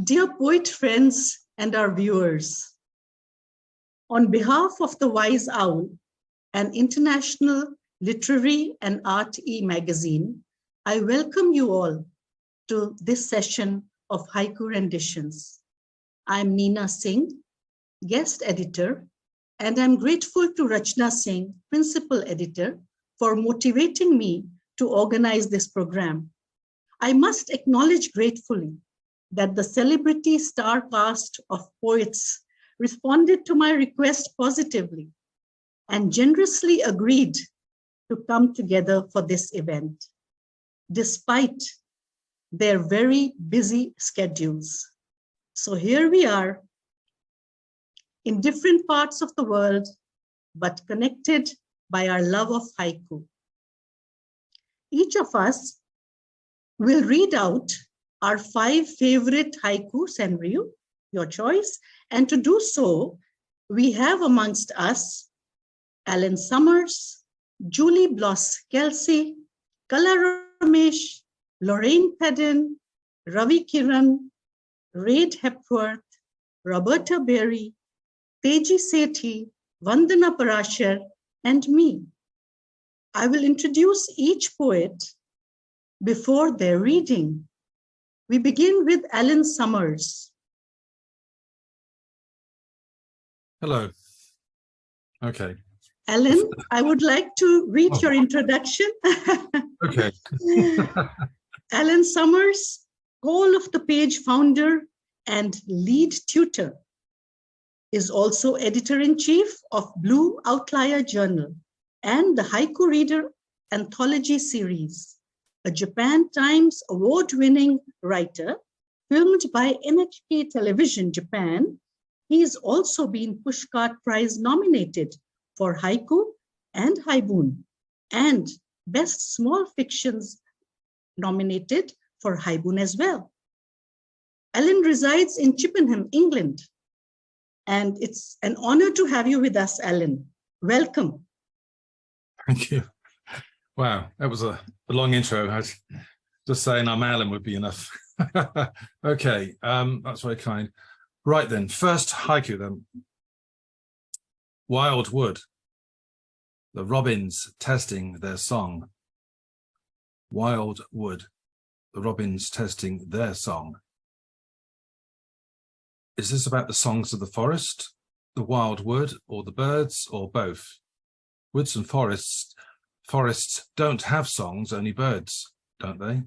Dear poet friends and our viewers, on behalf of the Wise Owl, an international literary and art e-magazine, I welcome you all to this session of Haiku Renditions. I'm Neena Singh, guest editor, and I'm grateful to Rachna Singh, principal editor, for motivating me to organize this program. I must acknowledge gratefully that the celebrity star cast of poets responded to my request positively and generously agreed to come together for this event, despite their very busy schedules. So here we are in different parts of the world, but connected by our love of haiku. Each of us will read out our 5 favorite haiku, senryu, your choice. And to do so, we have amongst us Alan Summers, Julie Bloss Kelsey, Kala Ramesh, Lorraine Padden, Ravi Kiran, Reid Hepworth, Roberta Beary, Teji Sethi, Vandana Parashar, and me. I will introduce each poet before their reading. We begin with Alan Summers. Hello. Okay. Alan, I would like to read your introduction. Okay. Alan Summers, whole of the page founder and lead tutor, is also editor-in-chief of Blue Outlier Journal and the Haiku Reader Anthology Series, a Japan Times award-winning writer, filmed by NHK Television Japan. He's also been Pushcart Prize nominated for Haiku and Haibun, and Best Small Fictions nominated for Haibun as well. Alan resides in Chippenham, England, and it's an honor to have you with us, Alan. Welcome. Thank you. Wow, that was a long intro. I was just saying I'm Alan would be enough. Okay, that's very kind. Right then, first haiku then. Wild Wood, the robins testing their song. Wild Wood, the robins testing their song. Is this about the songs of the forest, the wild wood, or the birds, or both? Woods and forests don't have songs, only birds, don't they?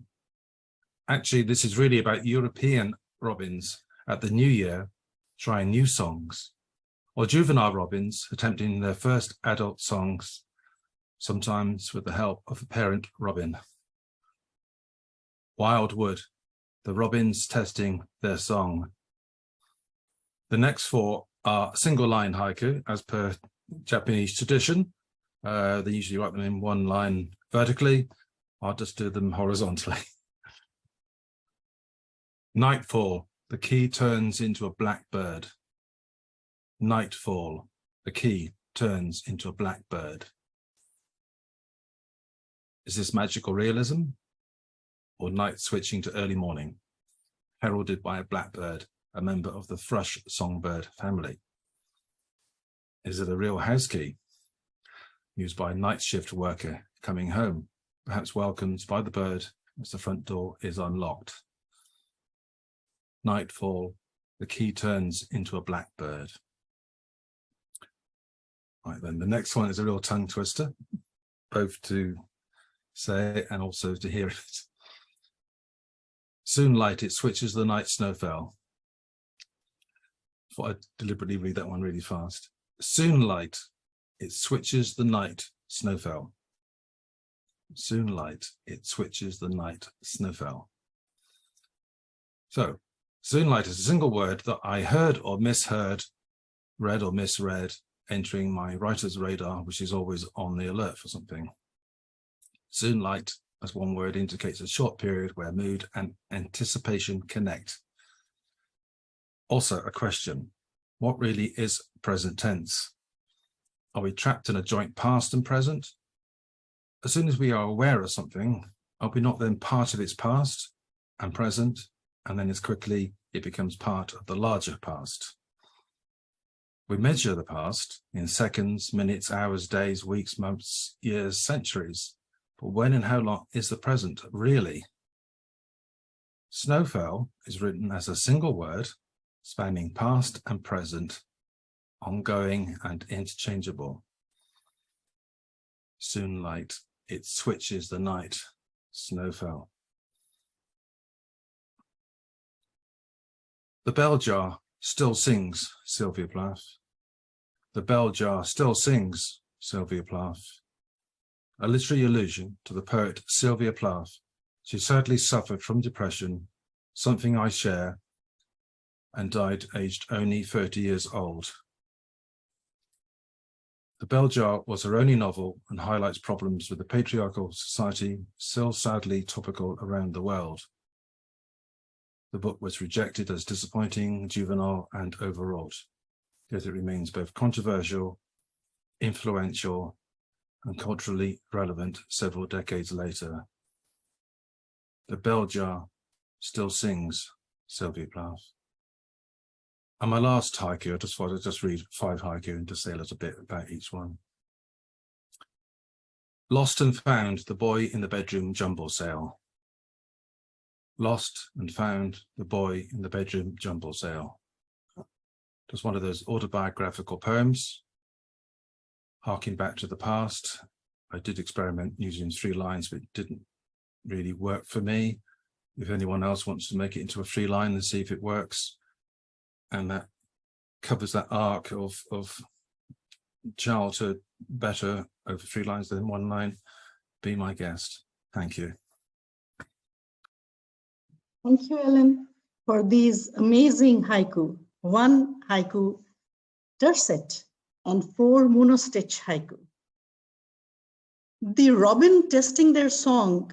Actually, this is really about European robins at the new year trying new songs, or juvenile robins attempting their first adult songs, sometimes with the help of a parent robin. Wild Wood, the robins testing their song. The next 4 are single line haiku, as per Japanese tradition. They usually write them in 1 line vertically. I'll just do them horizontally. Nightfall, the key turns into a black bird. Nightfall, the key turns into a black bird. Is this magical realism or night switching to early morning, heralded by a blackbird, a member of the thrush songbird family? Is it a real house key used by a night shift worker coming home, perhaps welcomed by the bird as the front door is unlocked? Nightfall, the key turns into a blackbird. Right then, the next one is a real tongue twister, both to say and also to hear it. Soon light, it switches the night snow fell. I thought I'd deliberately read that one really fast. Soon light, it switches the night snow fell. Soon light, it switches the night snow fell. So, soon light is a single word that I heard or misheard, read or misread, entering my writer's radar, which is always on the alert for something. Soon light, as one word, indicates a short period where mood and anticipation connect. Also a question, what really is present tense? Are we trapped in a joint past and present? As soon as we are aware of something, are we not then part of its past and present, and then as quickly it becomes part of the larger past. We measure the past in seconds, minutes, hours, days, weeks, months, years, centuries. But when and how long is the present, really? Snowfell is written as a single word, spanning past and present, ongoing and interchangeable. Soon light, it switches the night, snowfell. The bell jar still sings, Sylvia Plath. The bell jar still sings, Sylvia Plath. A literary allusion to the poet Sylvia Plath. She sadly suffered from depression, something I share, and died aged only 30 years old. The Bell Jar was her only novel and highlights problems with the patriarchal society still sadly topical around the world. The book was rejected as disappointing, juvenile, and overwrought, yet it remains both controversial, influential, and culturally relevant several decades later. The Bell Jar still sings, Sylvia Plath. And my last haiku, I just wanted to read 5 haiku and just say a little bit about each one. Lost and found, the boy in the bedroom jumble sale. Lost and found, the boy in the bedroom jumble sale. Just one of those autobiographical poems, harking back to the past. I did experiment using 3 lines, but it didn't really work for me. If anyone else wants to make it into a 3 line and see if it works, and that covers that arc of childhood better over 3 lines than 1 line, be my guest. Thank you. Thank you, Ellen, for these amazing haiku. 1 haiku tercet and 4 monostitch haiku. The robin testing their song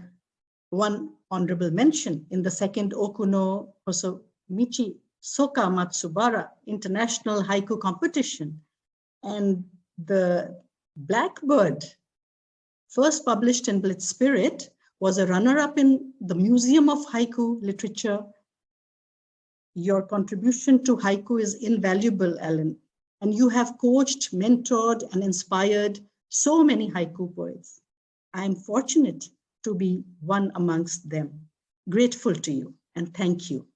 won honorable mention in the 2nd Okuno Hosomichi Soka Matsubara International Haiku Competition. And the Blackbird, first published in Blitz Spirit, was a runner-up in the Museum of Haiku Literature. Your contribution to haiku is invaluable, Ellen, and you have coached, mentored, and inspired so many haiku poets. I am fortunate to be one amongst them. Grateful to you, and thank you.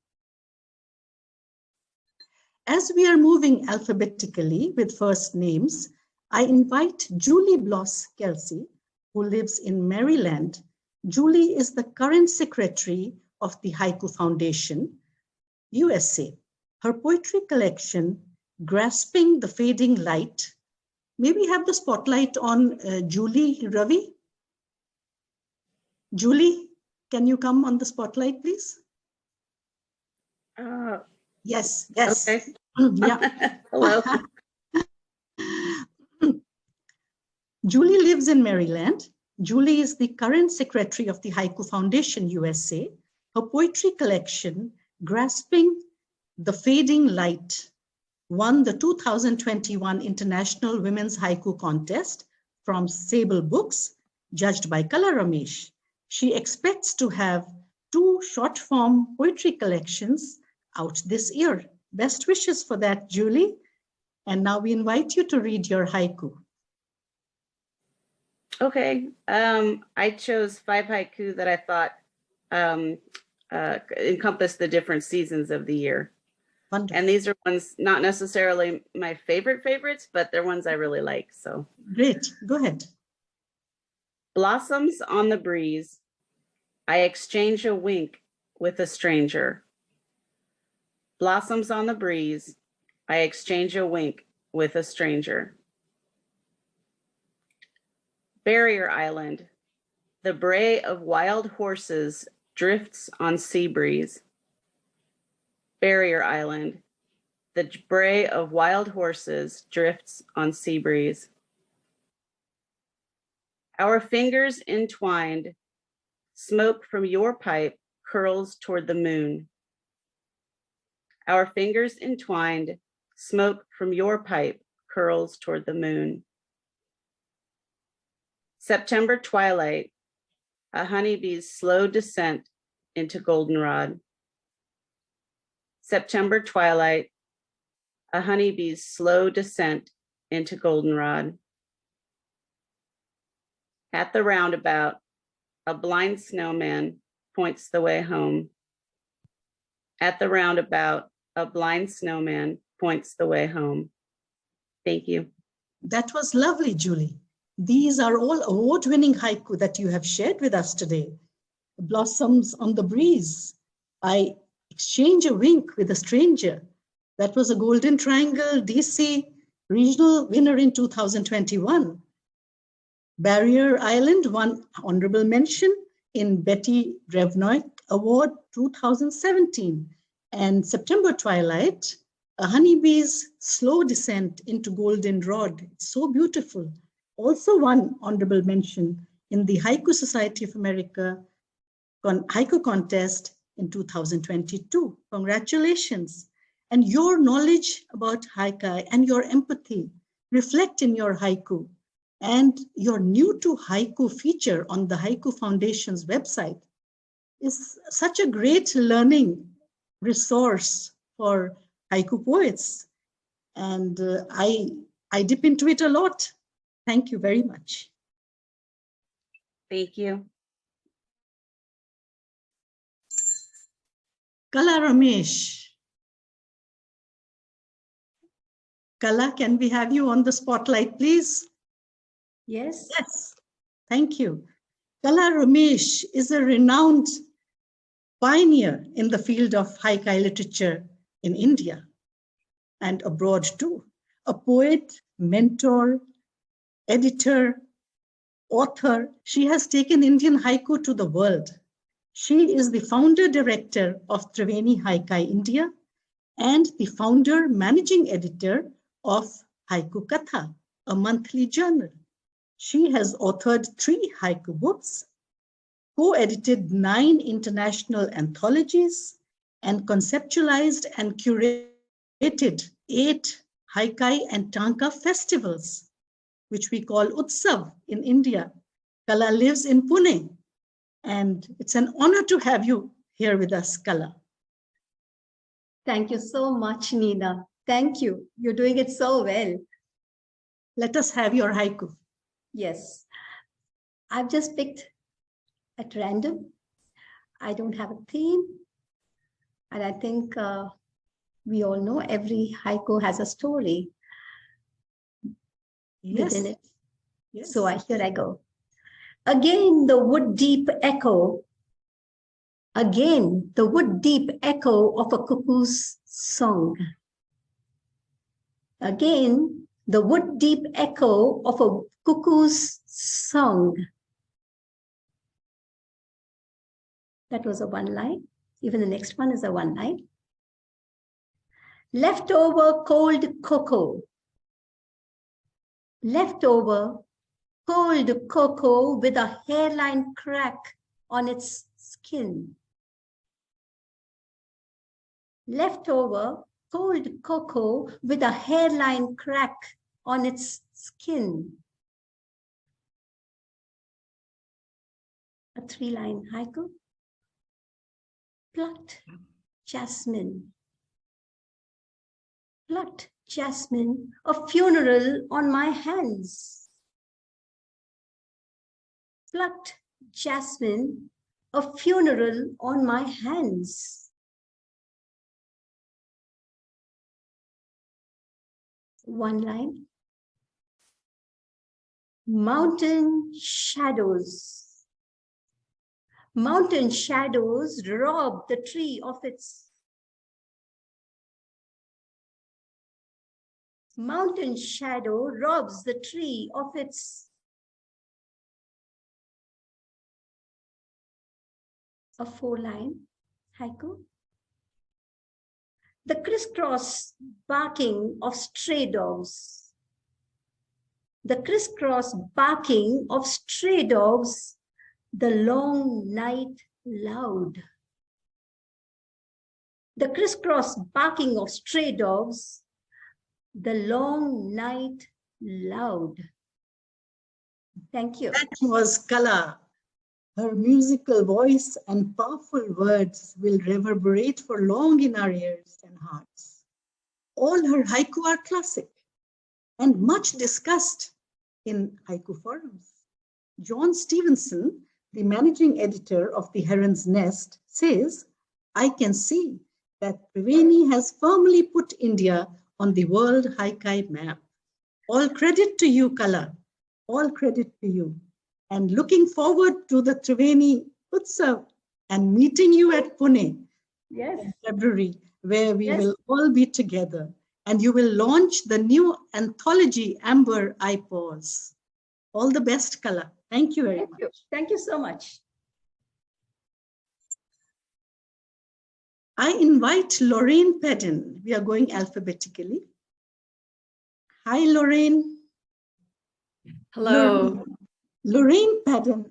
As we are moving alphabetically with first names, I invite Julie Bloss Kelsey, who lives in Maryland. Julie is the current secretary of the Haiku Foundation, USA. Her poetry collection, Grasping the Fading Light. May we have the spotlight on Julie, Ravi? Julie, can you come on the spotlight, please? Yes, yes. Okay. Yeah. Hello. Julie lives in Maryland. Julie is the current secretary of the Haiku Foundation, USA. Her poetry collection, Grasping the Fading Light, won the 2021 International Women's Haiku Contest from Sable Books, judged by Kala Ramesh. She expects to have 2 short-form poetry collections out this year. Best wishes for that, Julie. And now we invite you to read your haiku. Okay. I chose 5 haiku that I thought encompass the different seasons of the year. Wonderful. And these are ones not necessarily my favorites, but they're ones I really like. So Great. Go ahead. Blossoms on the breeze. I exchange a wink with a stranger. Blossoms on the breeze. I exchange a wink with a stranger. Barrier Island. The bray of wild horses drifts on sea breeze. Barrier Island. The bray of wild horses drifts on sea breeze. Our fingers entwined, smoke from your pipe curls toward the moon. Our fingers entwined, smoke from your pipe curls toward the moon. September twilight, a honeybee's slow descent into goldenrod. September twilight, a honeybee's slow descent into goldenrod. At the roundabout, a blind snowman points the way home. At the roundabout, a blind snowman points the way home. Thank you. That was lovely, Julie. These are all award-winning haiku that you have shared with us today. Blossoms on the breeze. I exchange a wink with a stranger. That was a Golden Triangle DC regional winner in 2021. Barrier Island won honorable mention in Betty Drevnoik Award 2017. And September Twilight, a honeybee's slow descent into goldenrod. It's so beautiful. Also won honorable mention in the Haiku Society of America Haiku contest in 2022. Congratulations. And your knowledge about haiku and your empathy reflect in your haiku. And your new to haiku feature on the Haiku Foundation's website is such a great learning resource for haiku poets. And I dip into it a lot. Thank you very much. Thank you. Kala Ramesh. Kala, can we have you on the spotlight, please? Yes. Yes, thank you. Kala Ramesh is a renowned pioneer in the field of haiku literature in India and abroad too. A poet, mentor, editor, author. She has taken Indian haiku to the world. She is the founder director of Triveni Haikai India and the founder managing editor of Haiku Katha, a monthly journal. She has authored 3 haiku books, co-edited 9 international anthologies, and conceptualized and curated 8 haikai and tanka festivals, which we call Utsav in India. Kala lives in Pune, and it's an honor to have you here with us, Kala. Thank you so much, Neena. Thank you. You're doing it so well. Let us have your haiku. Yes. I've just picked at random. I don't have a theme. And I think we all know every haiku has a story within it. Yes. So here I go. Again, the wood deep echo. Again, the wood deep echo of a cuckoo's song. Again, the wood deep echo of a cuckoo's song. That was a one line. Even the next one is a one line. Leftover cold cocoa. Leftover cold cocoa with a hairline crack on its skin. Leftover cold cocoa with a hairline crack on its skin. A 3-line haiku. Plucked jasmine. Plucked jasmine, a funeral on my hands. Plucked jasmine, a funeral on my hands. One line. Mountain shadows. Mountain shadows rob the tree of its. Mountain shadow robs the tree of its. A 4-line haiku. The crisscross barking of stray dogs. The crisscross barking of stray dogs, the long night loud. The crisscross barking of stray dogs, the long night loud. Thank you. That was Kala. Her musical voice and powerful words will reverberate for long in our ears and hearts. All her haiku are classic and much discussed in haiku forums. John Stevenson, the managing editor of The Heron's Nest, says, "I can see that Triveni has firmly put India on the world haiku map. All credit to you, Kala. All credit to you. And looking forward to the Triveni Utsav and meeting you at Pune in February, where we will all be together. And you will launch the new anthology, Amber I Pause. All the best, Kala. Thank you very much. Thank you so much. I invite Lorraine Padden. We are going alphabetically. Hi, Lorraine. Hello. Lorraine Padden.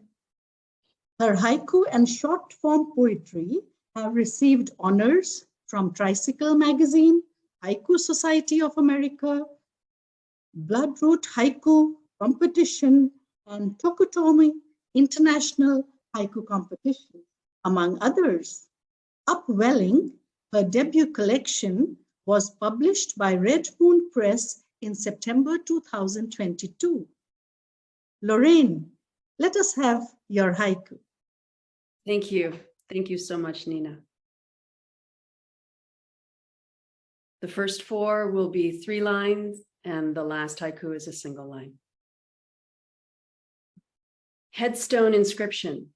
Her haiku and short form poetry have received honors from Tricycle Magazine, Haiku Society of America, Bloodroot Haiku Competition, and Tokutomi International Haiku Competition, among others. Upwelling, her debut collection, was published by Red Moon Press in September 2022. Lorraine, let us have your haiku. Thank you. Thank you so much, Neena. The first four will be 3 lines, and the last haiku is a single line. Headstone inscription,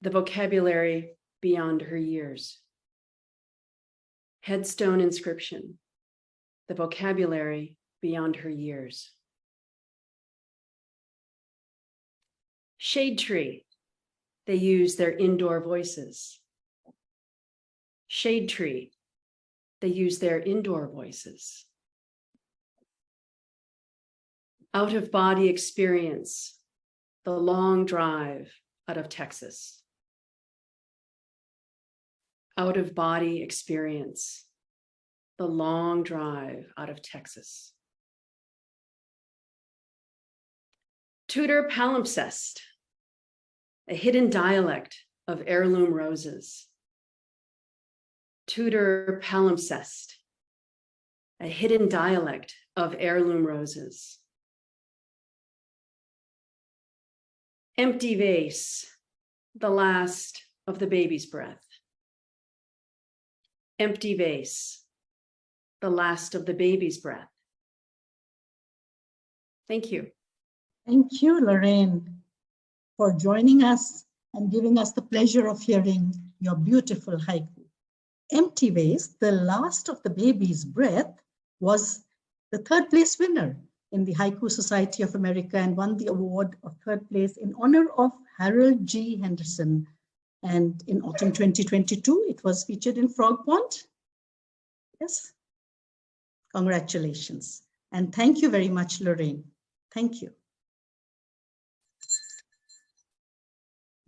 the vocabulary beyond her years. Headstone inscription, the vocabulary beyond her years. Shade tree, they use their indoor voices. Shade tree, they use their indoor voices. Out of body experience, the long drive out of Texas. Out of body experience, the long drive out of Texas. Tudor palimpsest, a hidden dialect of heirloom roses. Tudor palimpsest, a hidden dialect of heirloom roses. Empty vase, the last of the baby's breath. Empty vase, the last of the baby's breath. Thank you. Thank you, Lorraine, for joining us and giving us the pleasure of hearing your beautiful haiku. Empty Vase, the last of the baby's breath, was the 3rd place winner in the Haiku Society of America and won the award of 3rd place in honor of Harold G. Henderson. And in autumn 2022, it was featured in Frog Pond. Yes. Congratulations. And thank you very much, Lorraine. Thank you.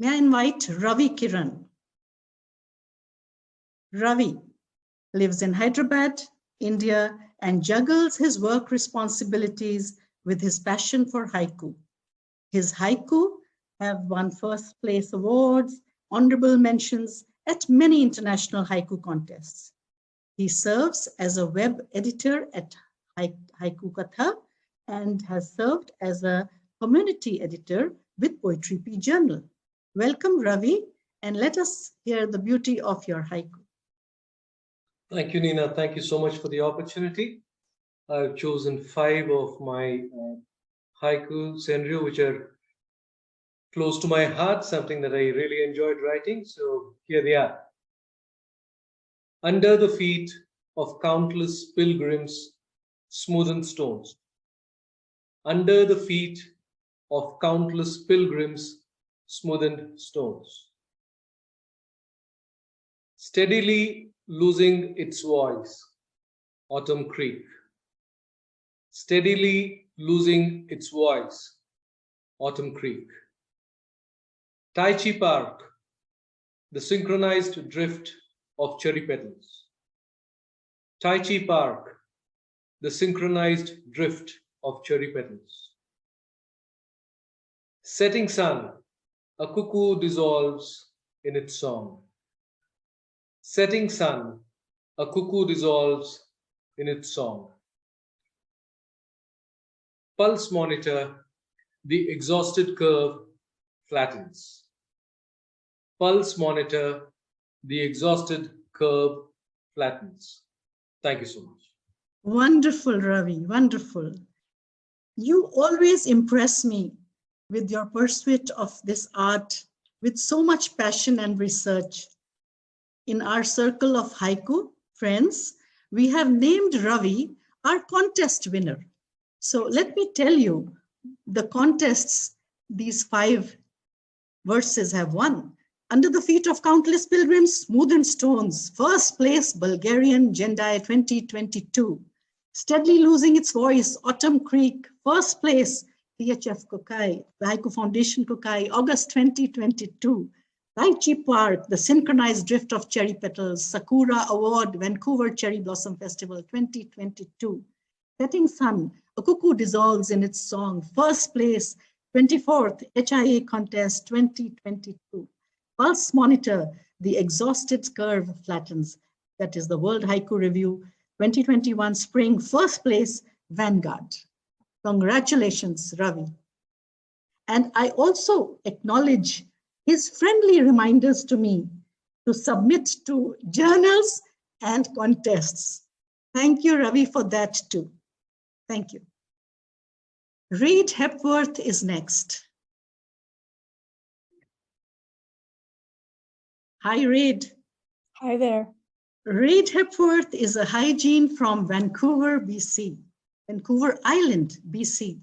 May I invite Ravi Kiran? Ravi lives in Hyderabad, India, and juggles his work responsibilities with his passion for haiku. His haiku have won 1st place awards, honorable mentions at many international haiku contests. He serves as a web editor at Haiku Katha and has served as a community editor with Poetry P Journal. Welcome, Ravi, and let us hear the beauty of your haiku. Thank you, Neena. Thank you so much for the opportunity. I've chosen 5 of my haiku senryu, which are close to my heart, something that I really enjoyed writing. So here they are. Under the feet of countless pilgrims, smoothened stones. Under the feet of countless pilgrims, smoothened stones. Steadily losing its voice, Autumn Creek. Steadily losing its voice, Autumn Creek. Tai Chi Park, the synchronized drift of cherry petals. Tai Chi Park, the synchronized drift of cherry petals. Setting sun, a cuckoo dissolves in its song. Setting sun, a cuckoo dissolves in its song. Pulse monitor, the exhausted curve flattens. Pulse monitor, the exhausted curve flattens. Thank you so much. Wonderful, Ravi, wonderful. You always impress me with your pursuit of this art with so much passion and research. In our circle of haiku friends, we have named Ravi our contest winner. So let me tell you the contests these 5 verses have won. Under the feet of countless pilgrims, smoothened stones, first place Bulgarian Jendai 2022. Steadily losing its voice, Autumn Creek, first place THF Kokai, the Haiku Foundation Kokai, August 2022. Lychee Park, the synchronized drift of cherry petals, Sakura Award, Vancouver Cherry Blossom Festival 2022. Setting Sun, a cuckoo dissolves in its song, first place, 24th HIA Contest 2022. Pulse Monitor, the exhausted curve flattens. That is the World Haiku Review 2021 Spring, first place, Vanguard. Congratulations, Ravi. And I also acknowledge his friendly reminders to me to submit to journals and contests. Thank you, Ravi, for that too. Thank you. Reid Hepworth is next. Hi, Reid. Hi there. Reid Hepworth is a hygiene from Vancouver, BC, Vancouver Island, BC.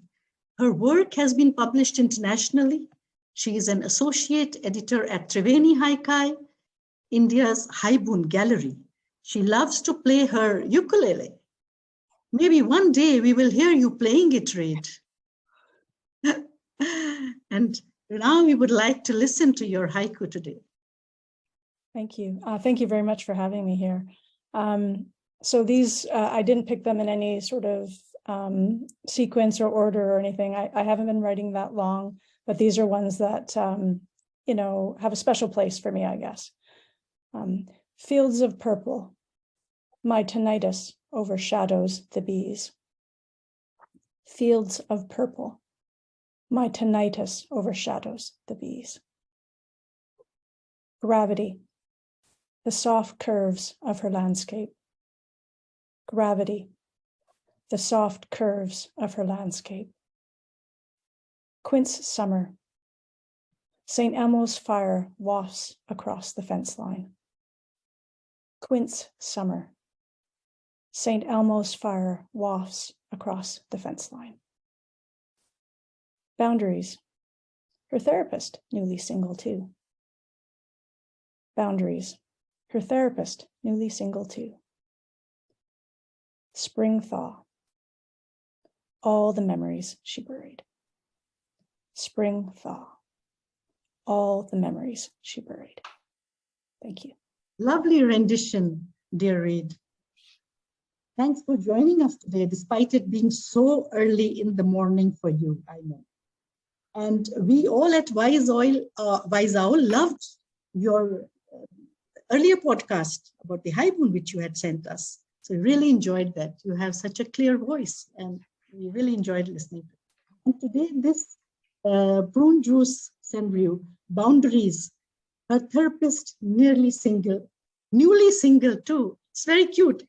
Her work has been published internationally. She is an associate editor at Triveni Haikai, India's Haibun Gallery. She loves to play her ukulele. Maybe one day we will hear you playing it, Reid. And now we would like to listen to your haiku today. Thank you. Thank you very much for having me here. So these, I didn't pick them in any sort of sequence or order or anything. I haven't been writing that long, but these are ones that, you know, have a special place for me, I guess. Fields of purple, my tinnitus overshadows the bees. Fields of purple, my tinnitus overshadows the bees. Gravity, the soft curves of her landscape. Gravity, the soft curves of her landscape. Quince summer, St. Elmo's fire wafts across the fence line. Quince summer, St. Elmo's fire wafts across the fence line. Boundaries, her therapist, newly single too. Boundaries, her therapist, newly single too. Spring thaw, all the memories she buried. Spring thaw, all the memories she buried. Thank you. Lovely rendition, dear Reid. Thanks for joining us today, despite it being so early in the morning for you, I know. And we all at Wise Owl loved your earlier podcast about the Haibun, which you had sent us. So we really enjoyed that. You have such a clear voice, and we really enjoyed listening to it. And today, this prune juice scenario, Boundaries, her therapist, newly single too. It's very cute.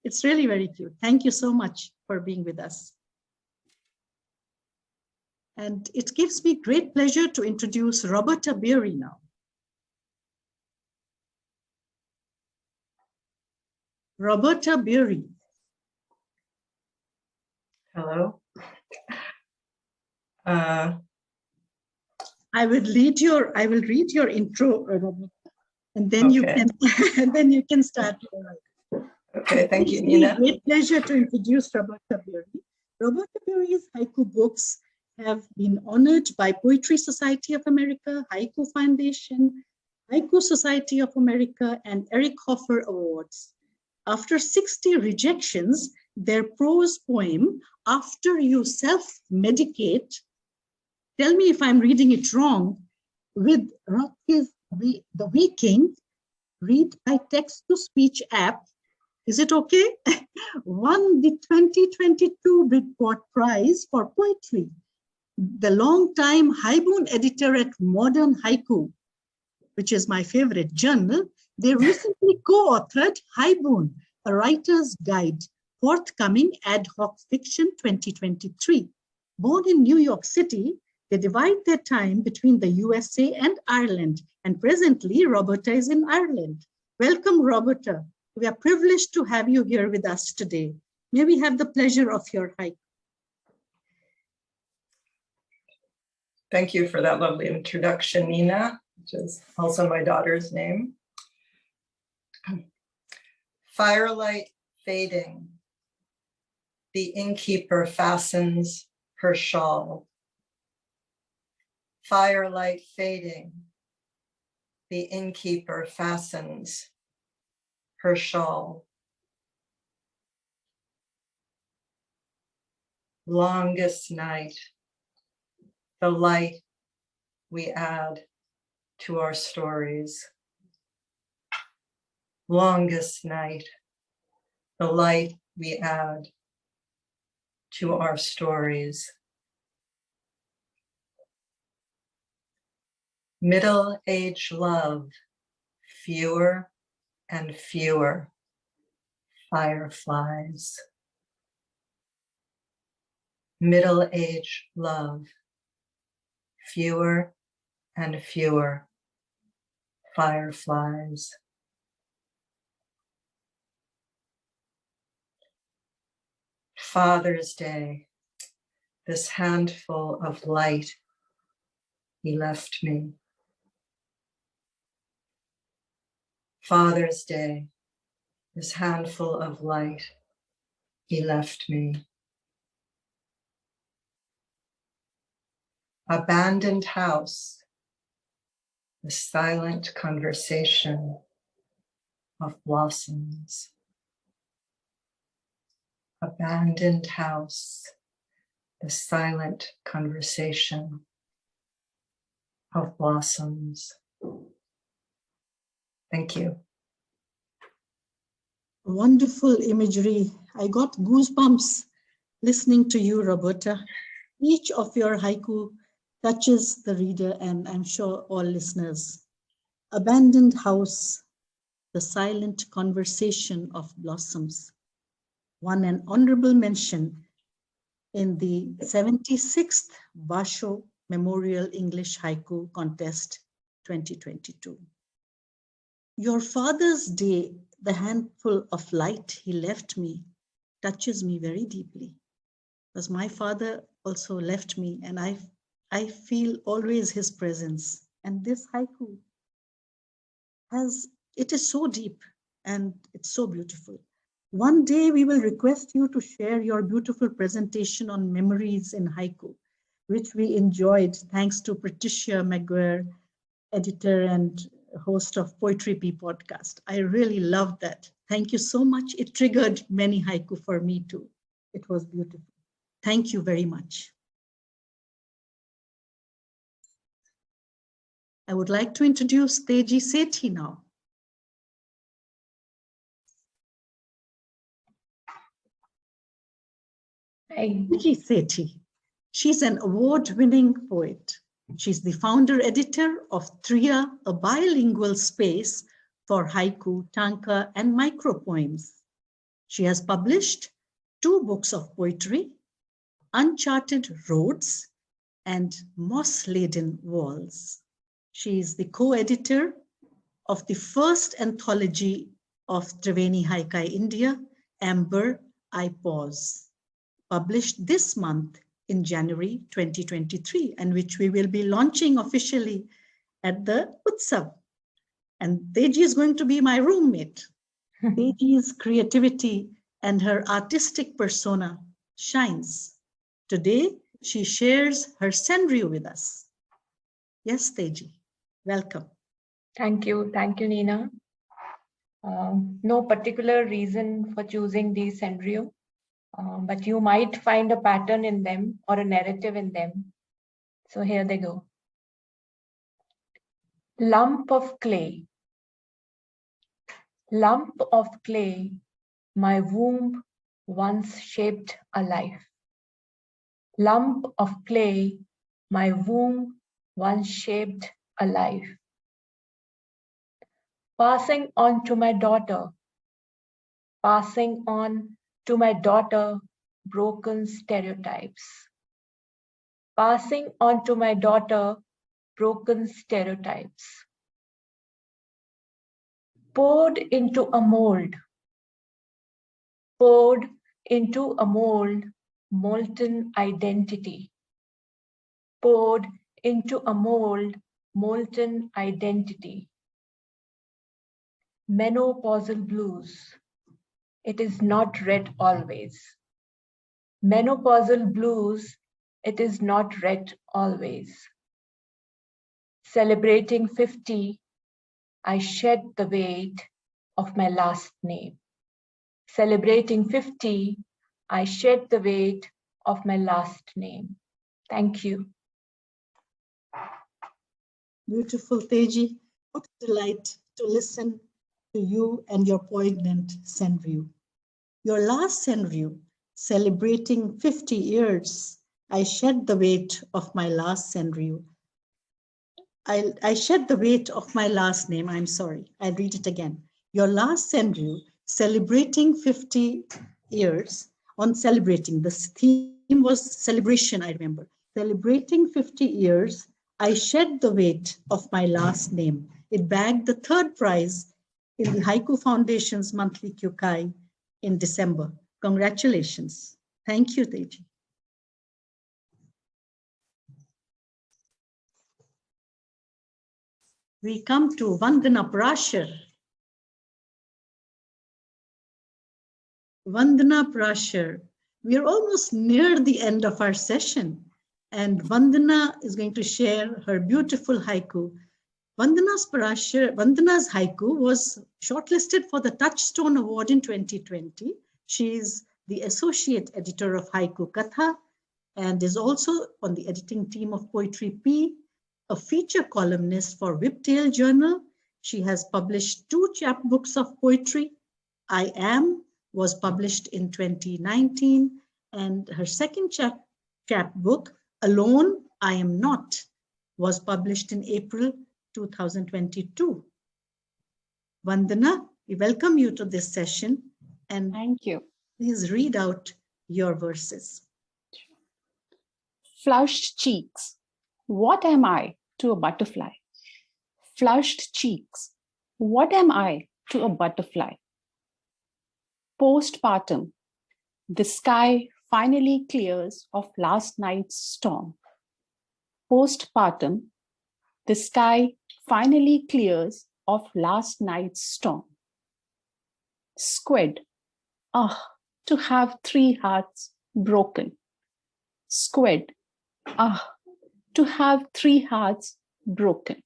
It's really very cute. Thank you so much for being with us. And it gives me great pleasure to introduce Roberta Beary now. Roberta Beary. Hello. I will read your intro, Roberta, and then you can and then you can start. Okay, thank you, Neena. It's a great pleasure to introduce Roberta Beary. Roberta Beary's haiku books have been honored by Poetry Society of America, Haiku Foundation, Haiku Society of America, and Eric Hoffer Awards. After 60 rejections, their prose poem, After You Self-Medicate, tell me if I'm reading it wrong, with Rothke's The Weeking, read by text-to-speech app, is it okay? Won the 2022 Bridport Prize for Poetry. The longtime Haibun editor at Modern Haiku, which is my favorite journal, they recently co-authored Haibun, a writer's guide, forthcoming ad hoc fiction 2023. Born in New York City, they divide their time between the USA and Ireland, and presently Roberta is in Ireland. Welcome, Roberta. We are privileged to have you here with us today. May we have the pleasure of your haiku. Thank you for that lovely introduction, Neena, which is also my daughter's name. Firelight fading, the innkeeper fastens her shawl. Firelight fading, the innkeeper fastens her shawl. Longest night, the light we add to our stories. Longest night, the light we add to our stories. Middle-aged love, fewer and fewer fireflies. Middle-aged love, fewer and fewer fireflies. Father's Day, this handful of light he left me. Father's Day, this handful of light he left me. Abandoned house, the silent conversation of blossoms. Abandoned house, the silent conversation of blossoms. Thank you. Wonderful imagery. I got goosebumps listening to you, Roberta. Each of your haiku touches the reader, and I'm sure all listeners. Abandoned house, the silent conversation of blossoms. Won an honorable mention in the 76th Basho Memorial English Haiku Contest 2022. Your Father's Day, the handful of light he left me, touches me very deeply. Because my father also left me, and I feel always his presence. And this haiku it is so deep and it's so beautiful. One day we will request you to share your beautiful presentation on memories in haiku, which we enjoyed thanks to Patricia McGuire, editor and host of Poetry P podcast. I really loved that. Thank you so much. It triggered many haiku for me too. It was beautiful. Thank you very much. I would like to introduce Teji Sethi now. Teji Sethi. She's an award-winning poet. She's the founder-editor of Triya, a bilingual space for haiku, tanka, and micropoems. She has published 2 books of poetry, Uncharted Roads and Moss-Laden Walls. She is the co-editor of the first anthology of Triveni Haikai India, Amber, I Pause, published this month in January 2023, and which we will be launching officially at the Utsav. And Teji is going to be my roommate. Teji's creativity and her artistic persona shines. Today, she shares her scenario with us. Yes, Teji, welcome. Thank you, Neena. No particular reason for choosing these scenario, but you might find a pattern in them or a narrative in them. So here they go. Lump of clay. Lump of clay, my womb once shaped a life. Lump of clay, my womb once shaped a life. Passing on to my daughter, passing on to my daughter broken stereotypes. Passing on to my daughter broken stereotypes. Poured into a mold, poured into a mold, molten identity. Poured into a mold, molten identity. Menopausal blues. It is not read always. Menopausal blues. It is not read always. Celebrating 50, I shed the weight of my last name. Celebrating 50, I shed the weight of my last name. Thank you. Beautiful, Teji. What a delight to listen to you and your poignant Senryu. Your last Senryu, celebrating 50 years, I shed the weight of my last Senryu. I shed the weight of my last name. I'm sorry. I'll read it again. Your last Senryu, celebrating 50 years, on celebrating. The theme was celebration, I remember. Celebrating 50 years, I shed the weight of my last name. It bagged the third prize in the Haiku Foundation's monthly Kyukai in December. Congratulations. Thank you, Teji. We come to Vandana Parashar. Vandana Parashar. We are almost near the end of our session, and Vandana is going to share her beautiful haiku. Vandana's haiku was shortlisted for the Touchstone Award in 2020. She is the associate editor of Haiku Katha and is also on the editing team of Poetry P, a feature columnist for Whiptail Journal. She has published 2 chapbooks of poetry. I Am was published in 2019, and her second chapbook, Alone, I Am Not, was published in April 2022. Vandana, we welcome you to this session, and thank you. Please read out your verses. Flushed cheeks. What am I to a butterfly? Flushed cheeks. What am I to a butterfly? Postpartum. The sky finally clears of last night's storm. Postpartum. The sky finally clears of last night's storm. Squid. Ah, to have 3 hearts broken. Squid. Ah, to have 3 hearts broken.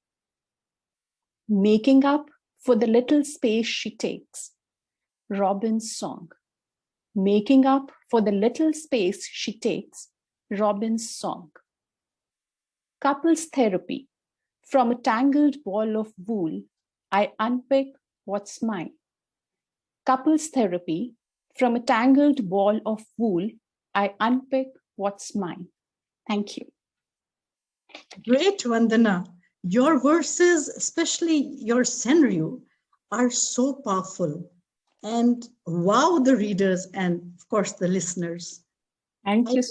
Making up for the little space she takes. Robin's song. Making up for the little space she takes. Robin's song. Couples therapy. From a tangled ball of wool, I unpick what's mine. Couples therapy. From a tangled ball of wool, I unpick what's mine. Thank you. Great, Vandana. Your verses, especially your Senryu, are so powerful and wow the readers and, of course, the listeners. Thank you.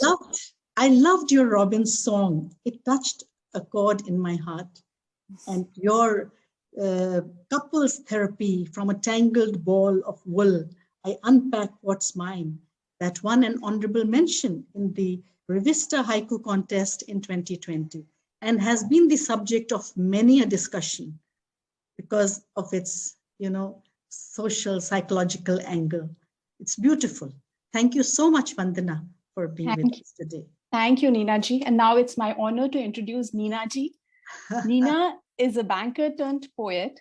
I loved your Robin's song. It touched a chord in my heart. And your couples therapy, from a tangled ball of wool, I unpack what's mine. That won an honorable mention in the Revista Haiku contest in 2020 and has been the subject of many a discussion because of its, social, psychological angle. It's beautiful. Thank you so much, Vandana, for being with us today. Thank you, Neena ji. And now it's my honor to introduce Neena ji. Neena is a banker turned poet,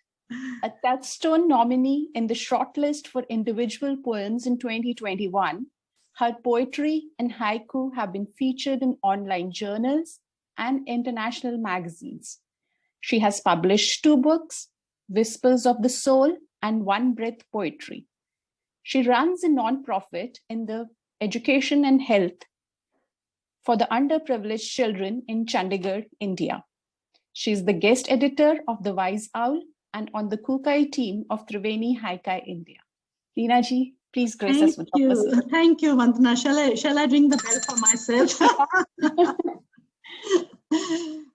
a Touchstone nominee in the shortlist for individual poems in 2021. Her poetry and haiku have been featured in online journals and international magazines. She has published 2 books, Whispers of the Soul and One Breath Poetry. She runs a non-profit in the education and health for the underprivileged children in Chandigarh, India. She is the guest editor of The Wise Owl and on the Kukai team of Triveni Haiku, India. Neena ji, please grace us with your person. Thank you, Vandana. Shall I ring the bell for myself?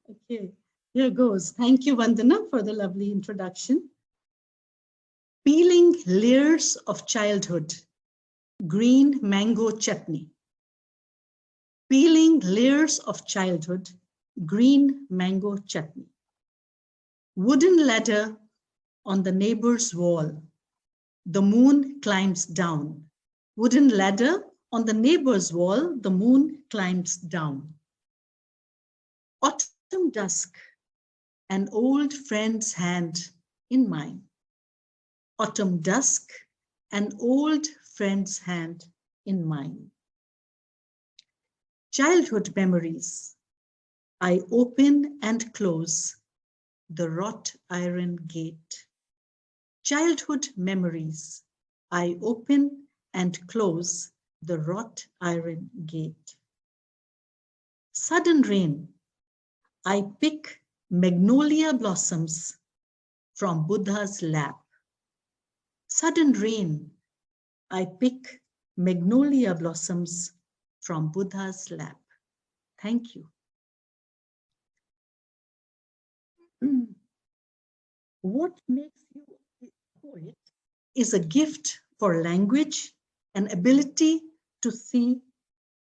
Okay, here goes. Thank you, Vandana, for the lovely introduction. Peeling layers of childhood, green mango chutney. Peeling layers of childhood, green mango chutney. Wooden ladder on the neighbor's wall. The moon climbs down. Wooden ladder on the neighbor's wall. The moon climbs down. Autumn dusk, an old friend's hand in mine. Autumn dusk, an old friend's hand in mine. Childhood memories, I open and close the wrought iron gate. Childhood memories, I open and close the wrought iron gate. Sudden rain, I pick magnolia blossoms from Buddha's lap. Sudden rain, I pick magnolia blossoms from Buddha's lap. Thank you. What makes you a poet is a gift for language, an ability to see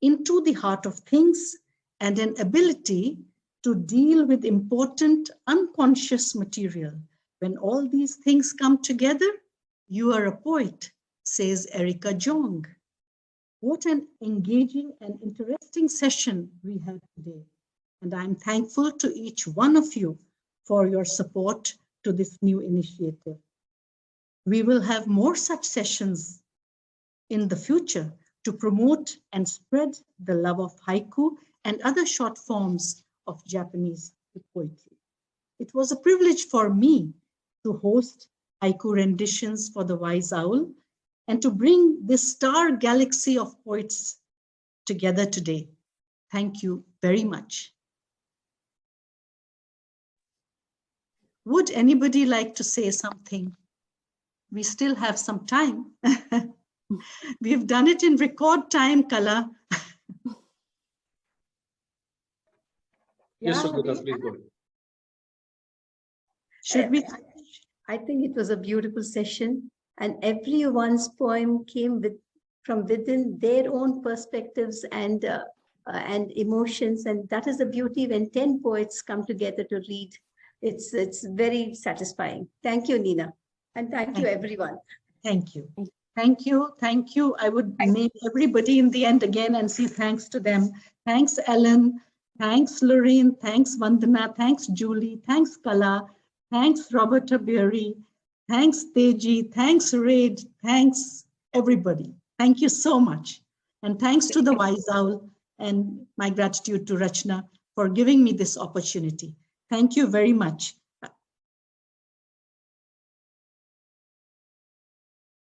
into the heart of things, and an ability to deal with important unconscious material. When all these things come together, you are a poet, says Erica Jong. What an engaging and interesting session we had today. And I'm thankful to each one of you for your support to this new initiative. We will have more such sessions in the future to promote and spread the love of haiku and other short forms of Japanese poetry. It was a privilege for me to host haiku renditions for the Wise Owl and to bring this star galaxy of poets together today. Thank you very much. Would anybody like to say something? We still have some time. We've done it in record time, Kala. Yes, Roberta, please go ahead. Should we? I think it was a beautiful session, and everyone's poem came from within their own perspectives and emotions, and that is the beauty when 10 poets come together to read. It's very satisfying. Thank you, Neena, and thank you, everyone. Thank you. Thank you. Thank you. I would name everybody in the end again and say thanks to them. Thanks, Ellen. Thanks, Lorraine. Thanks, Vandana. Thanks, Julie. Thanks, Kala. Thanks, Roberta, Beary. Thanks, Teji. Thanks, Reid. Thanks, everybody. Thank you so much. And thanks to the Wise Owl, and my gratitude to Rachna for giving me this opportunity. Thank you very much.